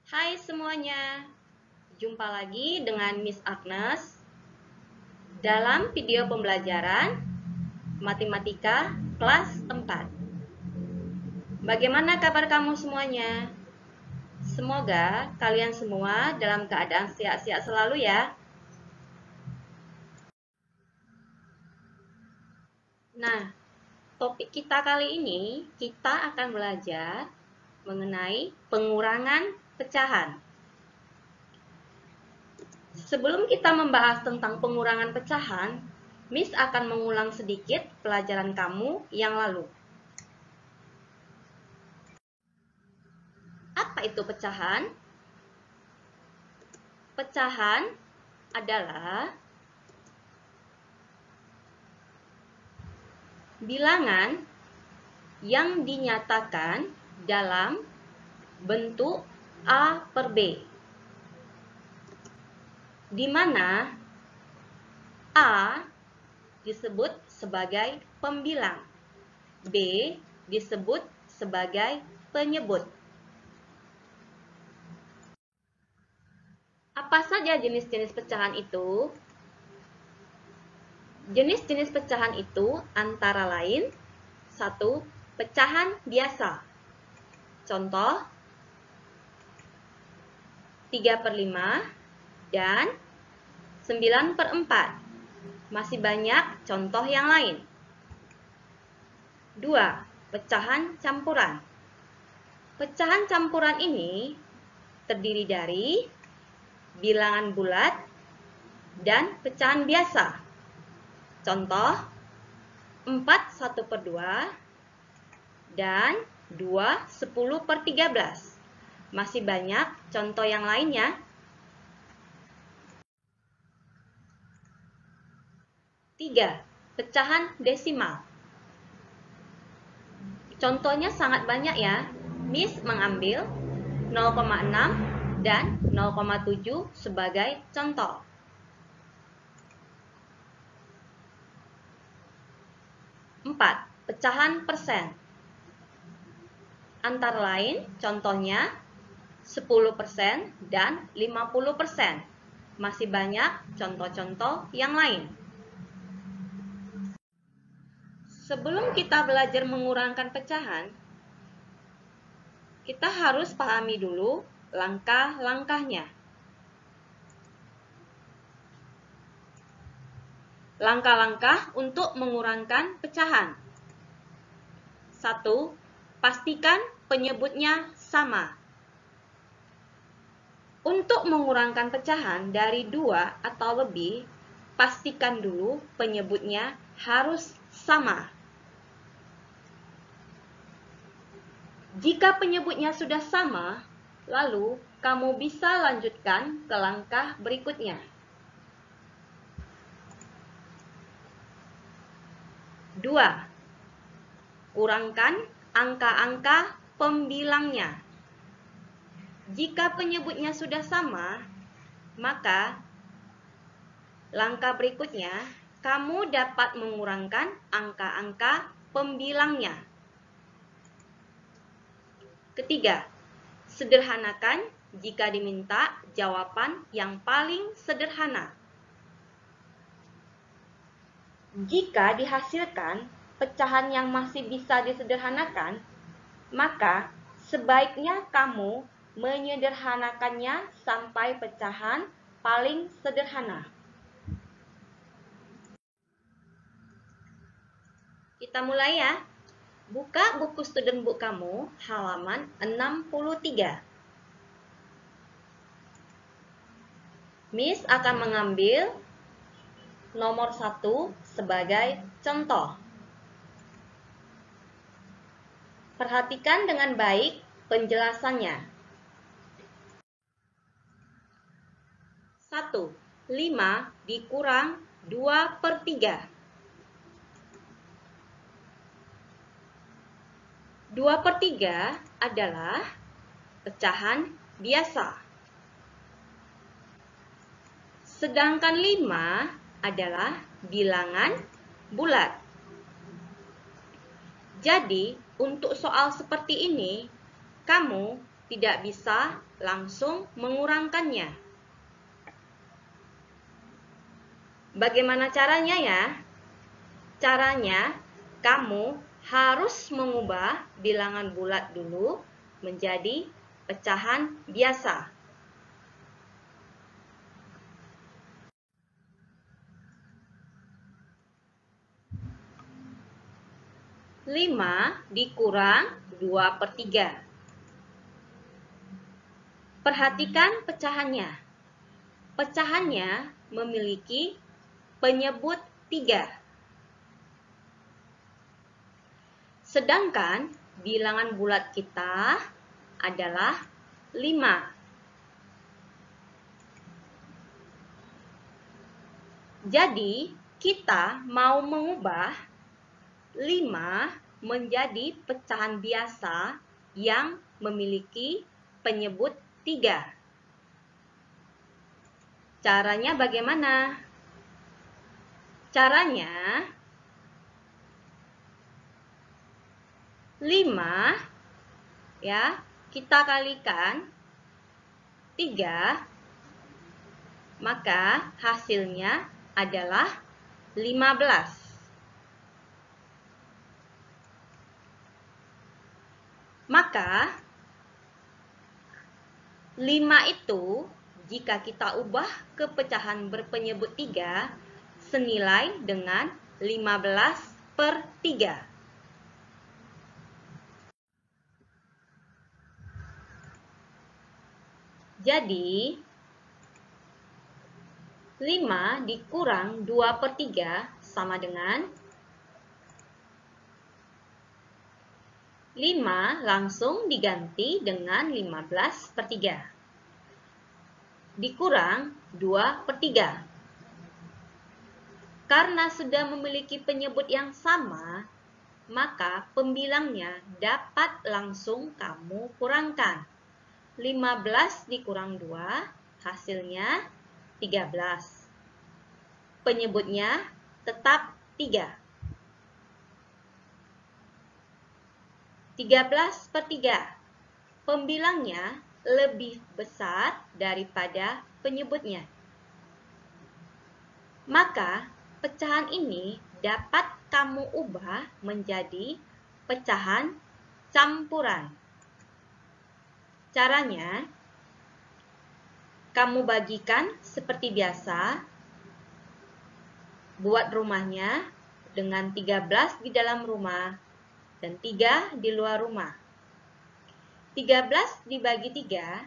Hai semuanya, jumpa lagi dengan Miss Agnes dalam video pembelajaran Matematika kelas 4. Bagaimana kabar kamu semuanya? Semoga kalian semua dalam keadaan sehat-sehat selalu ya. Nah, topik kita kali ini kita akan belajar mengenai pengurangan pecahan. Sebelum kita membahas tentang pengurangan pecahan, Miss akan mengulang sedikit pelajaran kamu yang lalu. Apa itu pecahan? Pecahan adalah bilangan yang dinyatakan dalam bentuk A per B, di mana A disebut sebagai pembilang, B disebut sebagai penyebut. Apa saja jenis-jenis pecahan itu? Jenis-jenis pecahan itu antara lain 1. Pecahan biasa. Contoh 3/5 dan 9/4. Masih banyak contoh yang lain. 2. Pecahan campuran. Pecahan campuran ini terdiri dari bilangan bulat dan pecahan biasa. Contoh 4/1/2 dan 2/10/13. Masih banyak contoh yang lainnya. 3. Pecahan desimal. Contohnya sangat banyak ya. Miss mengambil 0,6 dan 0,7 sebagai contoh. 4. Pecahan persen. Antara lain contohnya 10% dan 50%. Masih banyak contoh-contoh yang lain. Sebelum kita belajar mengurangkan pecahan, kita harus pahami dulu langkah-langkahnya. Langkah-langkah untuk mengurangkan pecahan. 1. Pastikan penyebutnya sama. Untuk mengurangkan pecahan dari 2 atau lebih, pastikan dulu penyebutnya harus sama. Jika penyebutnya sudah sama, lalu kamu bisa lanjutkan ke langkah berikutnya. 2. Kurangkan angka-angka pembilangnya. Jika penyebutnya sudah sama, maka langkah berikutnya kamu dapat mengurangkan angka-angka pembilangnya. Ketiga, sederhanakan jika diminta jawaban yang paling sederhana. Jika dihasilkan pecahan yang masih bisa disederhanakan, maka sebaiknya kamu menyederhanakannya sampai pecahan paling sederhana. Kita mulai ya. Buka buku student book kamu, halaman 63. Miss akan mengambil nomor 1 sebagai contoh. Perhatikan dengan baik penjelasannya. 1. 5 dikurang 2/3. 2/3 adalah pecahan biasa. Sedangkan 5 adalah bilangan bulat. Jadi, untuk soal seperti ini, kamu tidak bisa langsung mengurangkannya. Bagaimana caranya ya? Caranya, kamu harus mengubah bilangan bulat dulu menjadi pecahan biasa. 5 dikurang 2/3. Perhatikan pecahannya. Pecahannya memiliki penyebut 3. Sedangkan bilangan bulat kita adalah 5. Jadi, kita mau mengubah 5 menjadi pecahan biasa yang memiliki penyebut 3. Caranya bagaimana? Caranya, 5 ya, kita kalikan 3, maka hasilnya adalah 15. Maka 5 itu jika kita ubah ke pecahan berpenyebut 3 senilai dengan 15/3. Jadi 5 dikurang 2/3 sama dengan 5 langsung diganti dengan 15/3. Dikurang 2/3. Karena sudah memiliki penyebut yang sama, maka pembilangnya dapat langsung kamu kurangkan. 15 dikurang 2, hasilnya 13. Penyebutnya tetap 3. 13/3. Pembilangnya lebih besar daripada penyebutnya. Maka, pecahan ini dapat kamu ubah menjadi pecahan campuran. Caranya, kamu bagikan seperti biasa, buat rumahnya dengan 13 di dalam rumah dan 3 di luar rumah. 13 dibagi 3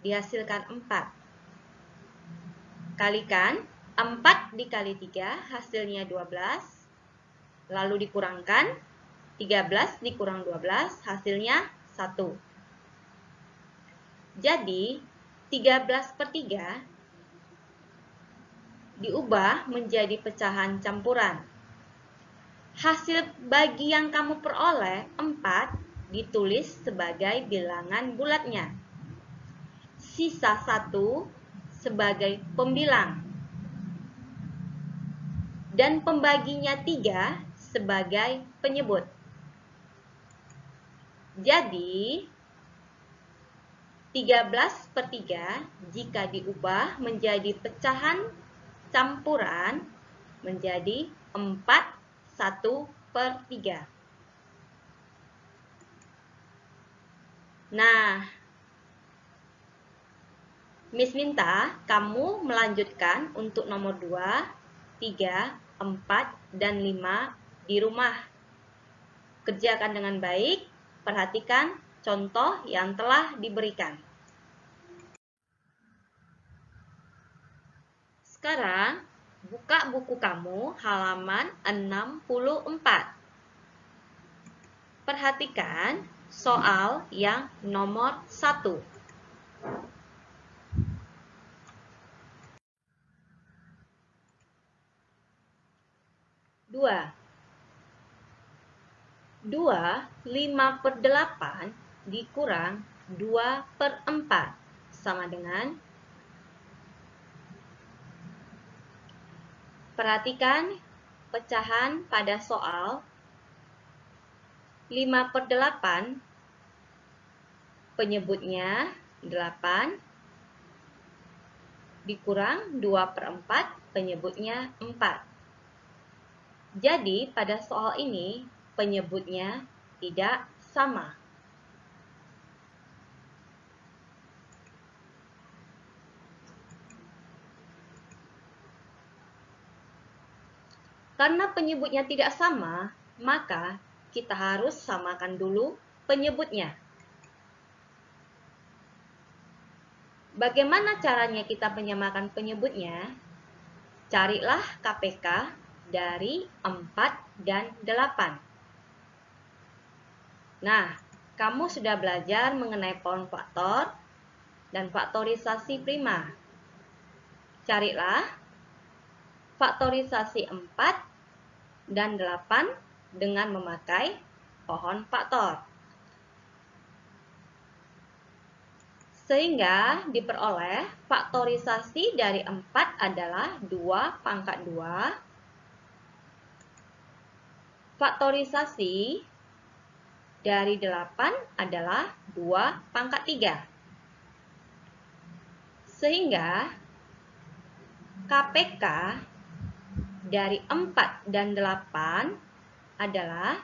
dihasilkan 4. Kalikan 4 dikali 3 hasilnya 12. Lalu dikurangkan 13 dikurang 12 hasilnya 1. Jadi 13/3 diubah menjadi pecahan campuran. Hasil bagi yang kamu peroleh 4 ditulis sebagai bilangan bulatnya. Sisa 1 sebagai pembilang. Dan pembaginya 3 sebagai penyebut. Jadi 13/3 jika diubah menjadi pecahan campuran menjadi 4/1/3. Nah, Miss minta kamu melanjutkan untuk nomor 2, 3, 4, dan 5 di rumah. Kerjakan dengan baik, perhatikan contoh yang telah diberikan. Sekarang, buka buku kamu halaman 64. Perhatikan soal yang nomor 1. Dua. 5/8 dikurang 2/4 sama dengan, perhatikan pecahan pada soal. 5/8 penyebutnya 8 dikurang 2/4 penyebutnya 4. Jadi pada soal ini penyebutnya tidak sama. Karena penyebutnya tidak sama, maka kita harus samakan dulu penyebutnya. Bagaimana caranya kita menyamakan penyebutnya? Carilah KPK dari 4 dan 8. Nah, kamu sudah belajar mengenai pohon faktor dan faktorisasi prima. Carilah faktorisasi 4 dan 8 dengan memakai pohon faktor. Sehingga diperoleh faktorisasi dari 4 adalah 2/2. Faktorisasi dari 8 adalah 2/3. Sehingga KPK dari 4 dan 8 adalah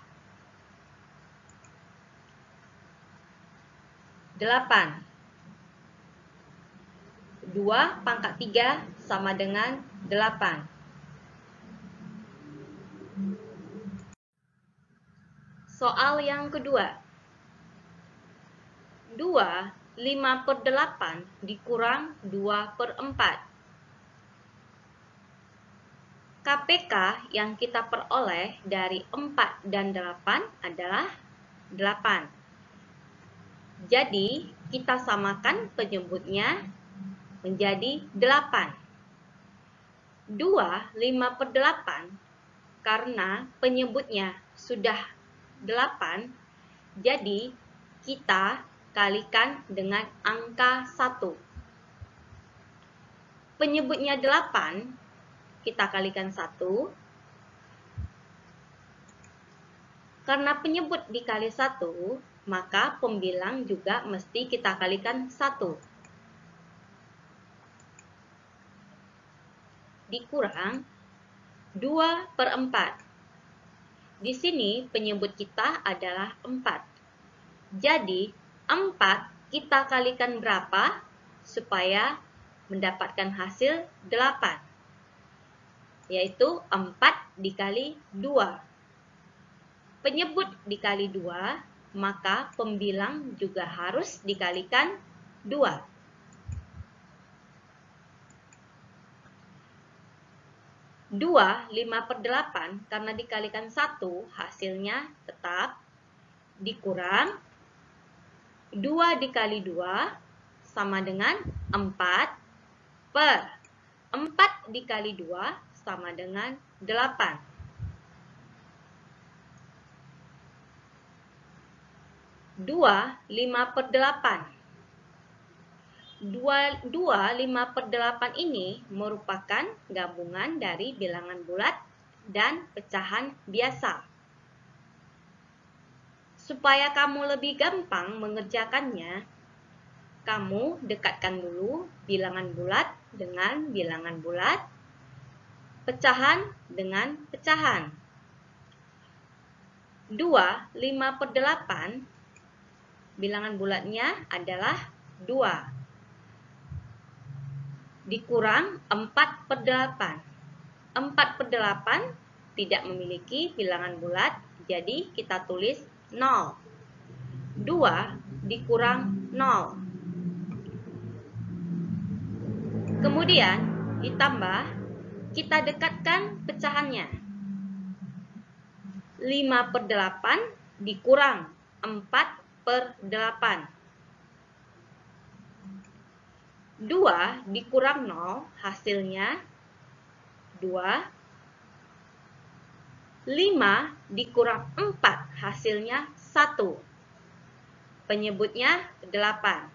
8. 2/3 sama dengan 8. Soal yang kedua. 5/8 dikurang 2/4. KPK yang kita peroleh dari 4 dan 8 adalah 8. Jadi, kita samakan penyebutnya menjadi 8. 5/8 karena penyebutnya sudah 8, jadi kita kalikan dengan angka 1. Penyebutnya 8, kita kalikan 1. Karena penyebut dikali 1, maka pembilang juga mesti kita kalikan 1. Dikurang 2/4. Di sini penyebut kita adalah 4. Jadi 4 kita kalikan berapa supaya mendapatkan hasil 8? Yaitu 4 dikali 2. Penyebut dikali 2, maka pembilang juga harus dikalikan 2. 5/8 karena dikalikan 1 hasilnya tetap dikurang 2 dikali 2 sama dengan 4 per 4 dikali 2 sama dengan 8. 5/8. 5/8 ini merupakan gabungan dari bilangan bulat dan pecahan biasa. Supaya kamu lebih gampang mengerjakannya, kamu dekatkan dulu bilangan bulat dengan bilangan bulat, pecahan dengan pecahan. 5/8 bilangan bulatnya adalah 2. Dikurang 4/8. 4/8 tidak memiliki bilangan bulat, jadi kita tulis 0. 2 dikurang 0. Kemudian ditambah, kita dekatkan pecahannya. 5/8 dikurang 4/8. 2 dikurang 0 hasilnya 2. 5 dikurang 4 hasilnya 1. Penyebutnya 8.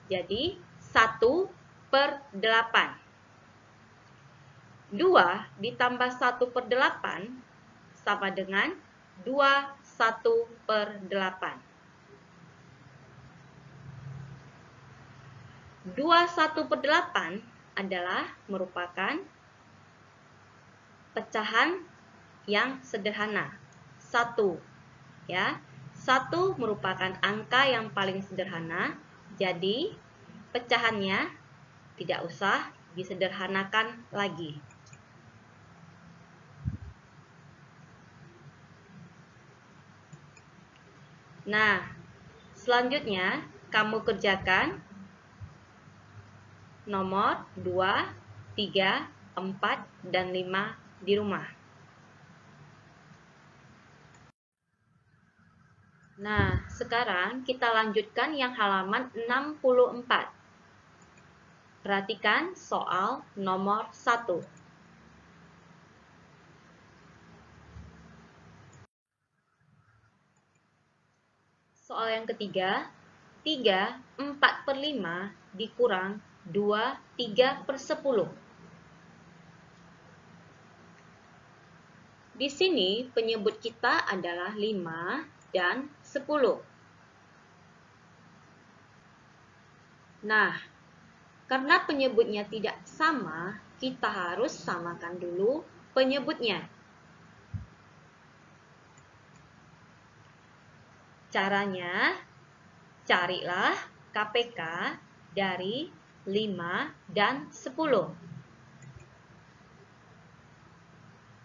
Jadi 1/8. 2 ditambah 1/8 sama dengan 2 1/8. 21/8 adalah merupakan pecahan yang sederhana. 1, ya. 1 merupakan angka yang paling sederhana, jadi pecahannya tidak usah disederhanakan lagi. Nah, selanjutnya kamu kerjakan nomor 2, 3, 4, dan 5 di rumah. Nah, sekarang kita lanjutkan yang halaman 64. Perhatikan soal nomor 1. Soal yang ketiga, 3, 4/5 dikurang 2, 3/10. Di sini penyebut kita adalah 5 dan 10. Nah, karena penyebutnya tidak sama, kita harus samakan dulu penyebutnya. Caranya, carilah KPK dari 5 dan 10.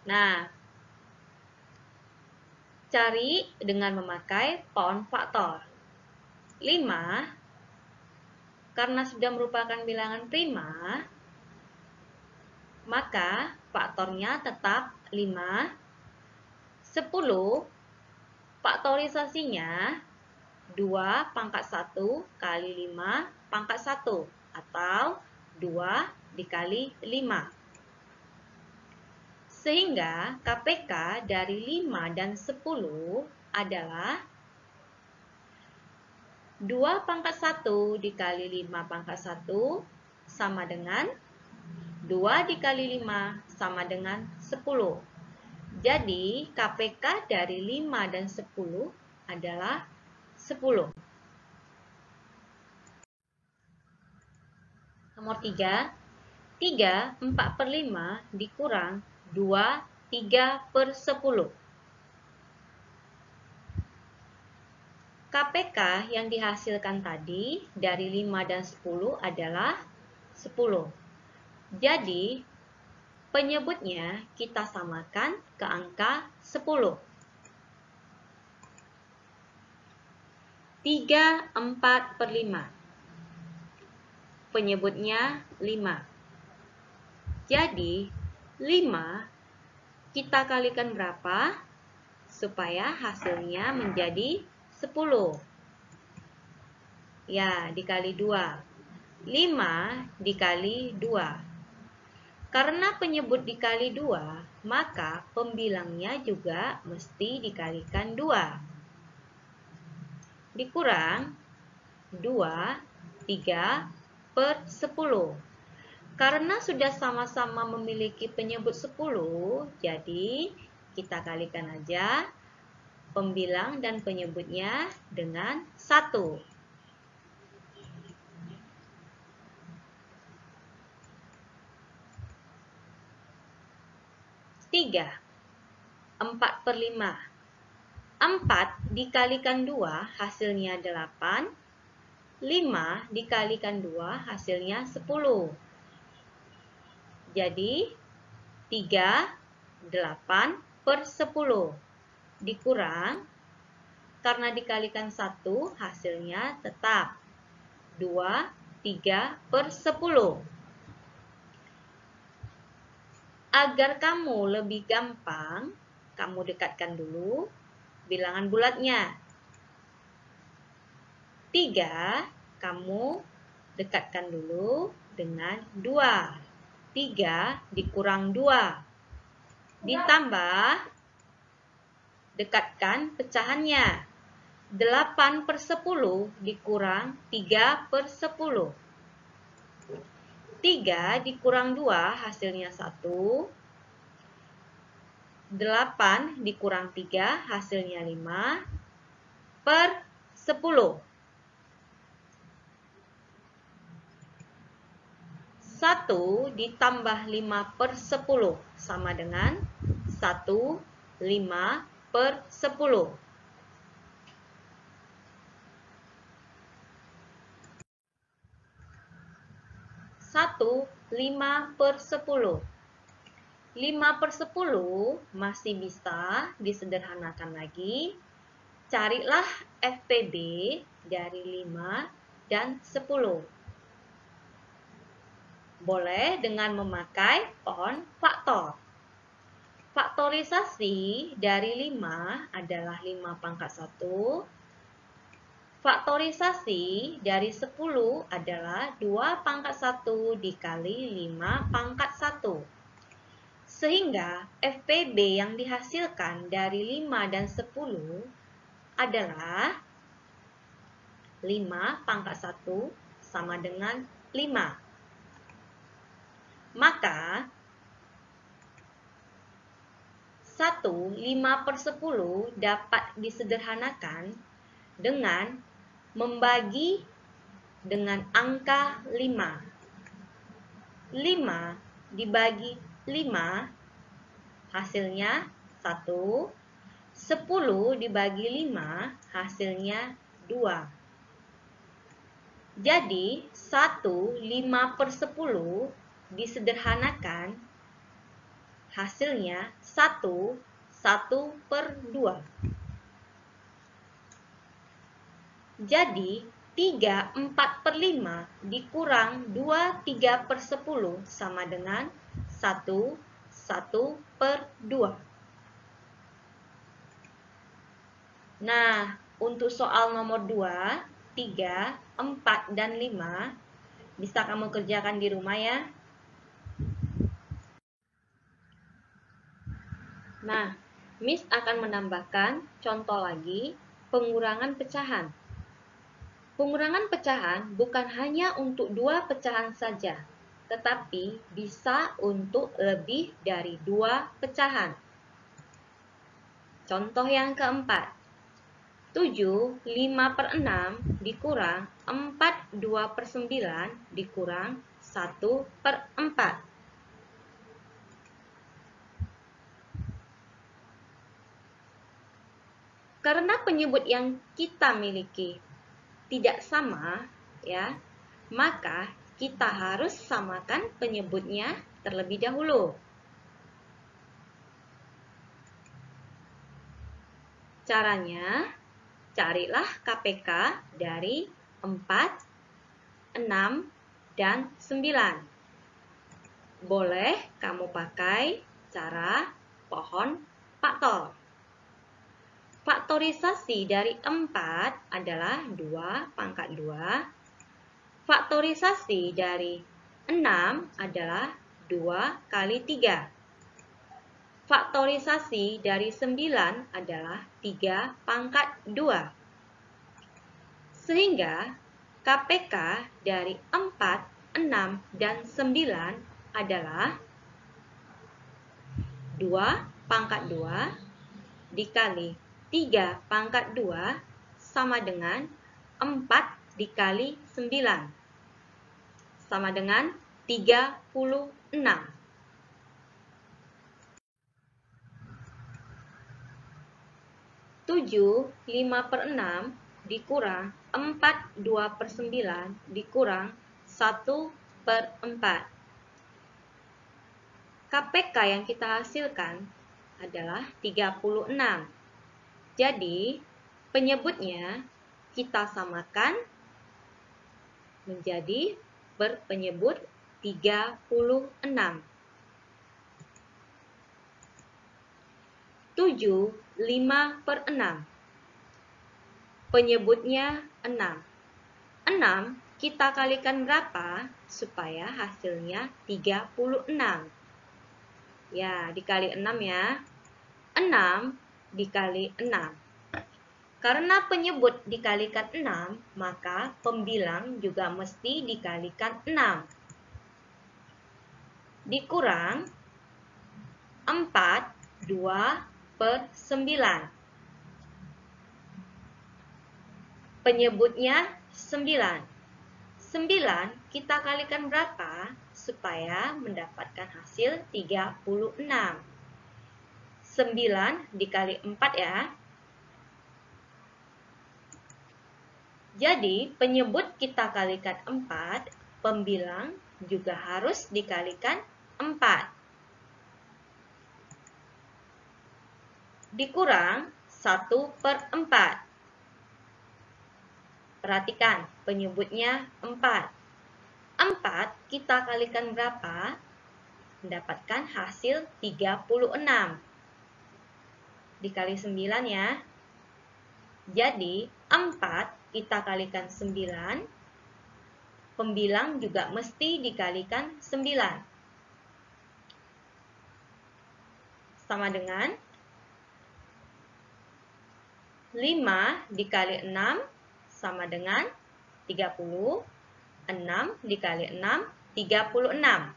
Nah, cari dengan memakai pound faktor. 5, karena sudah merupakan bilangan prima, maka faktornya tetap 5. 10, faktorisasinya 2 pangkat 1 kali 5 pangkat 1, atau 2 dikali 5. Sehingga KPK dari 5 dan 10 adalah 2 pangkat 1 dikali 5 pangkat 1 sama dengan 2 dikali 5 sama dengan 10. Jadi KPK dari 5 dan 10 adalah 10. Nomor 3, 3, 4/5 dikurang 2, 3/10. KPK yang dihasilkan tadi dari 5 dan 10 adalah 10. Jadi, penyebutnya kita samakan ke angka 10. 3, 4/5. Penyebutnya 5. Jadi, 5 kita kalikan berapa? Supaya hasilnya menjadi 10. Ya, dikali 2. 5 dikali 2. Karena penyebut dikali 2, maka pembilangnya juga mesti dikalikan 2. Dikurang 2, 3/10. Karena sudah sama-sama memiliki penyebut 10, jadi kita kalikan aja pembilang dan penyebutnya dengan 1. Tiga, 4/5. 4 dikalikan 2 hasilnya 8. 5 dikalikan 2 hasilnya 10. Jadi 3, 8/10. Dikurang, karena dikalikan 1 hasilnya tetap 2, 3/10. Agar kamu lebih gampang, kamu dekatkan dulu bilangan bulatnya. 3 kamu dekatkan dulu dengan 2. 3 dikurang 2. Ditambah, dekatkan pecahannya. 8/10 dikurang 3/10. 3 dikurang 2 hasilnya 1. 8 dikurang 3 hasilnya 5/10. 1 ditambah 5/10 sama dengan 1 5/10. 1 5/10. 5/10 masih bisa disederhanakan lagi. Carilah FPB dari 5 dan 10. Boleh dengan memakai pohon faktor. Faktorisasi dari 5 adalah 5 pangkat 1. Faktorisasi dari 10 adalah 2 pangkat 1 dikali 5 pangkat 1. Sehingga FPB yang dihasilkan dari 5 dan 10 adalah 5 pangkat 1 sama dengan 5. Maka 1 5/10 dapat disederhanakan dengan membagi dengan angka 5. 5 dibagi 5 hasilnya 1. 10 dibagi 5 hasilnya 2. Jadi 1 5/10 disederhanakan hasilnya 1 1/2. Jadi 3 4/5 dikurang 2 3/10 sama dengan 1 1/2. Nah, untuk soal nomor 2, 3, 4, dan 5 bisa kamu kerjakan di rumah ya. Nah, Miss akan menambahkan contoh lagi pengurangan pecahan. Pengurangan pecahan bukan hanya untuk 2 pecahan saja, tetapi bisa untuk lebih dari 2 pecahan. Contoh yang keempat, 7 5/6 dikurang 4 2/9 dikurang 1/4. Karena penyebut yang kita miliki tidak sama, ya, maka kita harus samakan penyebutnya terlebih dahulu. Caranya, carilah KPK dari 4, 6, dan 9. Boleh kamu pakai cara pohon faktor. Faktorisasi dari 4 adalah 2 pangkat 2. Faktorisasi dari 6 adalah 2 kali 3. Faktorisasi dari 9 adalah 3 pangkat 2. Sehingga KPK dari 4, 6, dan 9 adalah 2 pangkat 2 dikali 3 pangkat 2 sama dengan 4 dikali 9 sama dengan 36. 7 5/6 dikurang 4 2/9 dikurang 1/4. KPK yang kita hasilkan adalah 36. Jadi, penyebutnya kita samakan menjadi berpenyebut 36. 7 5/6. Penyebutnya 6. 6 kita kalikan berapa supaya hasilnya 36? Ya, dikali 6 ya. 6 dikali 6. Karena penyebut dikalikan 6, maka pembilang juga mesti dikalikan 6. Dikurang 4 2/9. Penyebutnya 9. 9 kita kalikan berapa supaya mendapatkan hasil 36. 9 dikali 4 ya. Jadi, penyebut kita kalikan 4, pembilang juga harus dikalikan 4. Dikurang 1/4. Perhatikan, penyebutnya 4. 4 kita kalikan berapa? Mendapatkan hasil 36. Dikali 9 ya. Jadi, 4 kita kalikan 9. Pembilang juga mesti dikalikan 9. Sama dengan 5 dikali 6 sama dengan 30. 6 dikali 6, 36.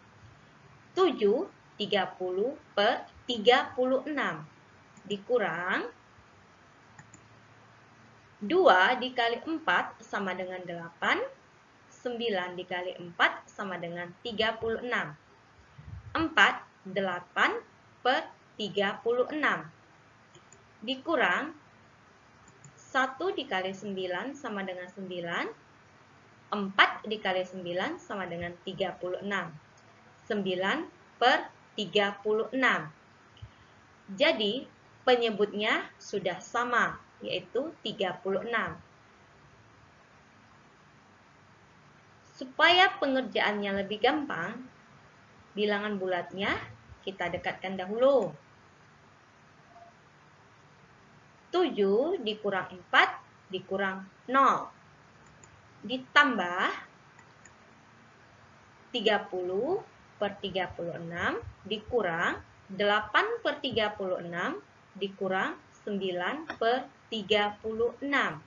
7, 30/36. Dikurang 2 dikali 4 sama dengan 8. 9 dikali 4 sama dengan 36. 4, 8/36. Dikurang 1 dikali 9 sama dengan 9. 4 dikali 9 sama dengan 36. 9/36. Jadi, penyebutnya sudah sama, yaitu 36. Supaya pengerjaannya lebih gampang, bilangan bulatnya kita dekatkan dahulu. 7 dikurang 4 dikurang 0. Ditambah 30/36 dikurang 8/36 dikurang 9/36.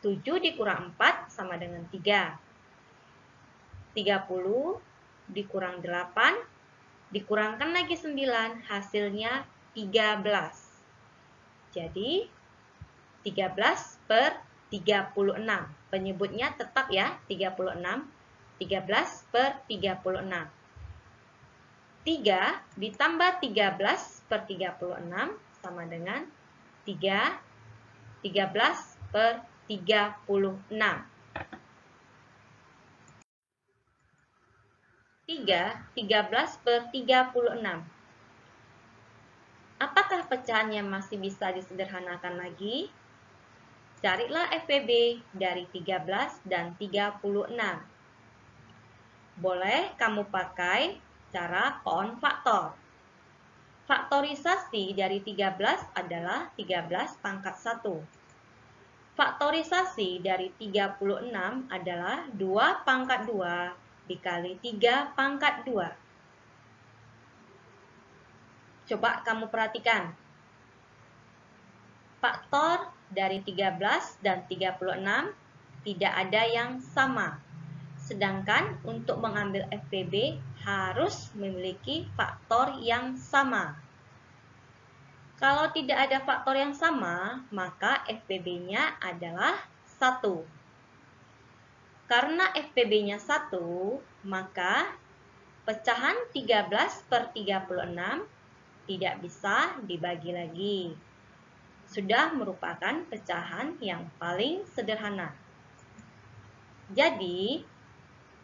7 dikurang 4 sama dengan 3. 30 dikurang 8 dikurangkan lagi 9, hasilnya 13. Jadi 13/36. Penyebutnya tetap ya 36. 13/36. 3 ditambah 13/36 sama dengan 3. 13/36. 3, 13/36. Apakah pecahannya masih bisa disederhanakan lagi? Carilah FPB dari 13 dan 36. Boleh kamu pakai cara pohon faktor. Faktorisasi dari 13 adalah 13 pangkat 1. Faktorisasi dari 36 adalah 2 pangkat 2 dikali 3 pangkat 2. Coba kamu perhatikan. Faktor dari 13 dan 36 tidak ada yang sama. Sedangkan untuk mengambil FPB harus memiliki faktor yang sama. Kalau tidak ada faktor yang sama, maka FPB-nya adalah 1. Karena FPB-nya 1, maka pecahan 13/36 tidak bisa dibagi lagi. Sudah merupakan pecahan yang paling sederhana. Jadi,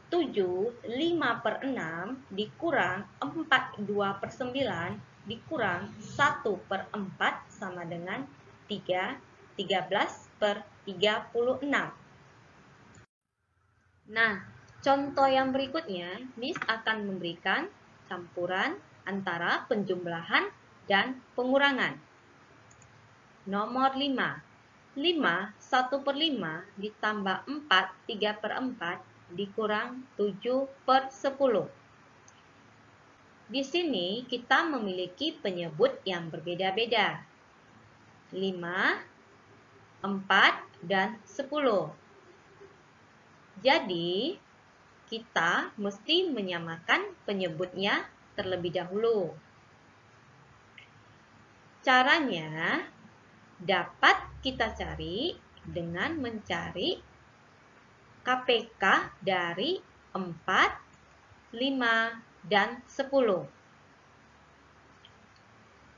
7 5/6 dikurang 4 2/9 dikurang 1/4 sama dengan 3 13/36. Nah, contoh yang berikutnya, Miss akan memberikan campuran antara penjumlahan dan pengurangan. Nomor 5. 5 1/5 ditambah 4 3/4 dikurang 7/10. Di sini kita memiliki penyebut yang berbeda-beda. 5, 4, dan 10. Jadi, kita mesti menyamakan penyebutnya terlebih dahulu. Caranya dapat kita cari dengan mencari KPK dari 4, 5, dan 10.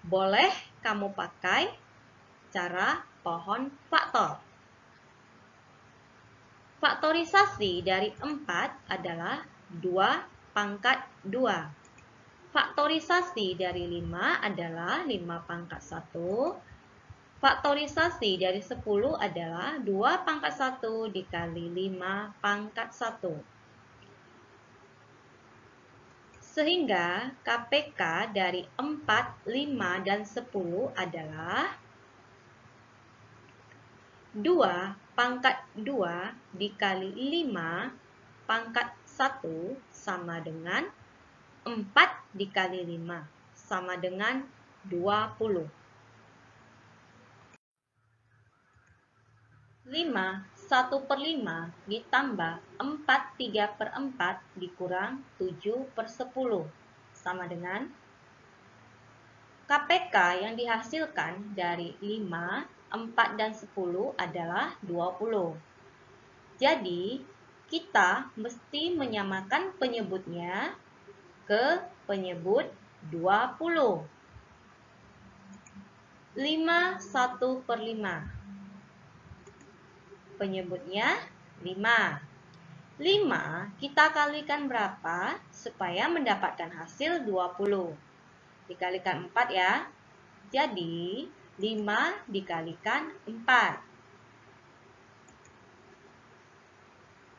Boleh kamu pakai cara pohon faktor. Faktorisasi dari 4 adalah 2 pangkat 2. Faktorisasi dari 5 adalah 5 pangkat 1. Faktorisasi dari 10 adalah 2 pangkat 1 dikali 5 pangkat 1. Sehingga KPK dari 4, 5, dan 10 adalah 2 pangkat 2 dikali 5 pangkat 1 sama dengan 4 dikali 5 sama dengan 20. 5 1/5 ditambah 4 3/4 dikurang 7/10 sama dengan KPK yang dihasilkan dari 5, 4, dan 10 adalah 20. Jadi, kita mesti menyamakan penyebutnya ke penyebut 20. 5 1/5. Penyebutnya 5. 5 kita kalikan berapa supaya mendapatkan hasil 20? Dikalikan 4 ya. Jadi, 5 dikalikan 4.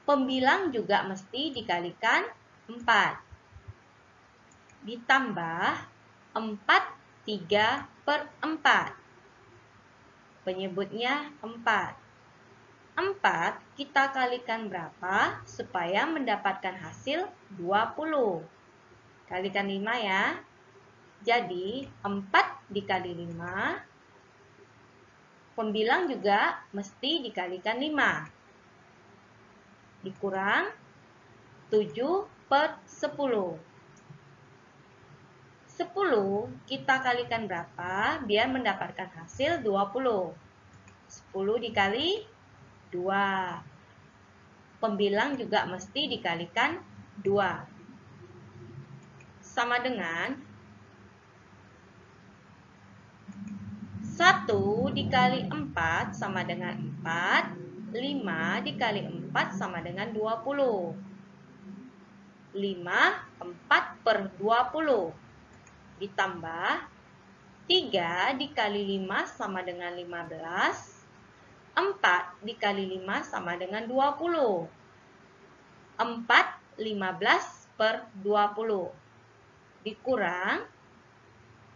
Pembilang juga mesti dikalikan 4. Ditambah 4 3/4. Penyebutnya 4. 4 kita kalikan berapa supaya mendapatkan hasil 20? Kalikan 5 ya. Jadi 4 dikali 5. Pembilang juga mesti dikalikan 5. Dikurang 7/10. 10 kita kalikan berapa biar mendapatkan hasil 20? 10 dikali 2. Pembilang juga mesti dikalikan 2. Sama dengan 1 dikali 4 sama dengan 4. 5 dikali 4 sama dengan 20. 5 4/20. Ditambah 3 dikali 5 sama dengan 15. 4 dikali 5 sama dengan 20. 4 15/20. Dikurang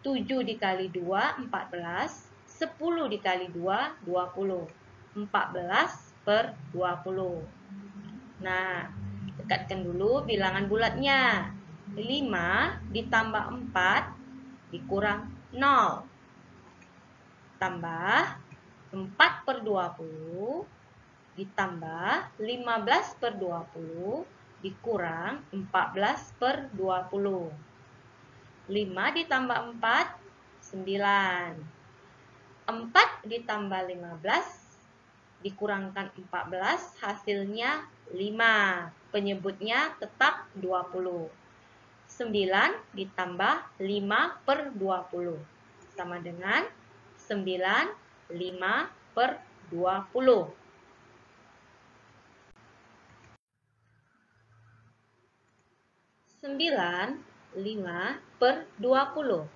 7 dikali 2 14. 10 dikali 2 20. 14/20. Nah, dekatkan dulu bilangan bulatnya. 5 ditambah 4 dikurang 0. Tambah 4/20 ditambah 15/20 dikurang 14/20. 5 ditambah 4 9. 4 ditambah 15 dikurangkan 14 hasilnya 5. Penyebutnya tetap 20. 9 ditambah 5/20 sama dengan 9 5/20. 9 5/20.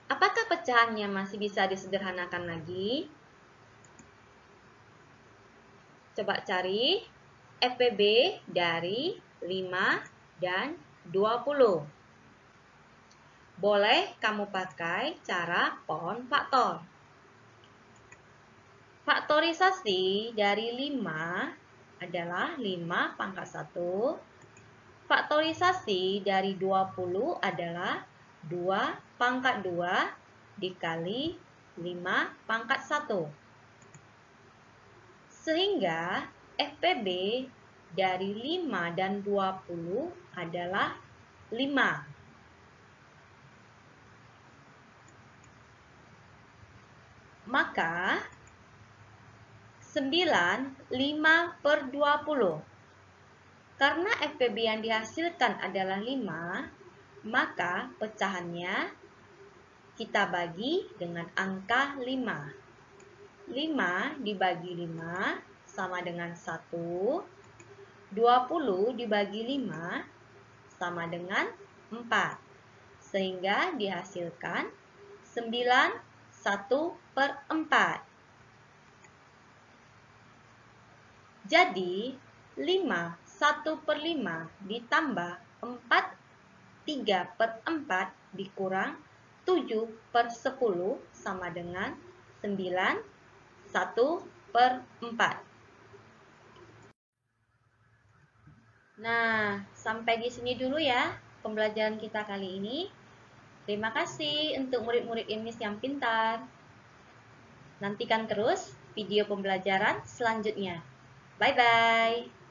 Apakah pecahannya masih bisa disederhanakan lagi? Coba cari FPB dari 5 dan 20. Boleh kamu pakai cara pohon faktor. Faktorisasi dari 5 adalah 5 pangkat 1. Faktorisasi dari 20 adalah 2 pangkat 2 dikali 5 pangkat 1. Sehingga FPB dari 5 dan 20 adalah 5. Maka 9 5/20. Karena FPB yang dihasilkan adalah 5, maka pecahannya kita bagi dengan angka 5. 5 dibagi 5 sama dengan 1. 20 dibagi 5 sama dengan 4. Sehingga dihasilkan 9 1/4. Jadi 5 1/5 ditambah 4 3/4 dikurang 7/10 sama dengan 9 1/4. Nah, sampai di sini dulu ya pembelajaran kita kali ini. Terima kasih untuk murid-murid IMNIS yang pintar. Nantikan terus video pembelajaran selanjutnya. Bye-bye.